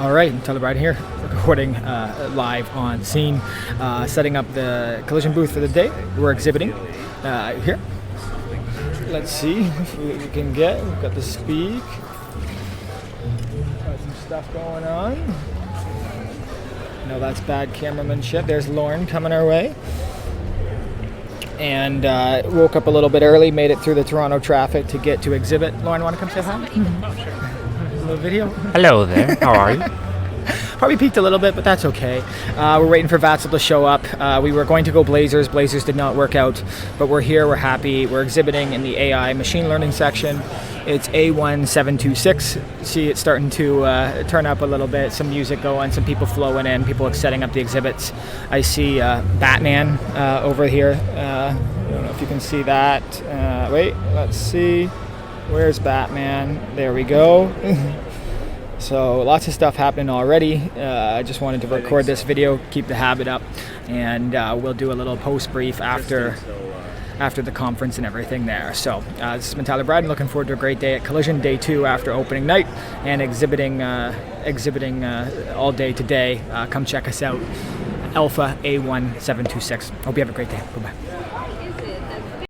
All right, Tyler Brydon here, recording live on scene, setting up the collision booth for the day. We're exhibiting here. Let's see if we can get. We've got the speak. Got some stuff going on. No, that's bad cameramanship. There's Lauren coming our way. And woke up a little bit early, made it through the Toronto traffic to get to exhibit. Lauren, want to come say hi? A little video. Hello there, how are you? Probably peaked a little bit, but that's okay. We're waiting for Vatsil to show up. We were going to go Blazers. Blazers did not work out, but we're here, we're happy. We're exhibiting in the AI machine learning section. It's A1726. See, it's starting to turn up a little bit. Some music going, some people flowing in, people setting up the exhibits. I see Batman over here. I don't know if you can see that. Wait, let's see. Where's Batman? There we go. So lots of stuff happening already. I just wanted to record this video, keep the habit up, and we'll do a little post brief after the conference and everything there. So this has been Tyler Brydon. Looking forward to a great day at Collision, day 2 after opening night, and exhibiting all day today. Come check us out. Alpha A1726. Hope you have a great day. Bye-bye.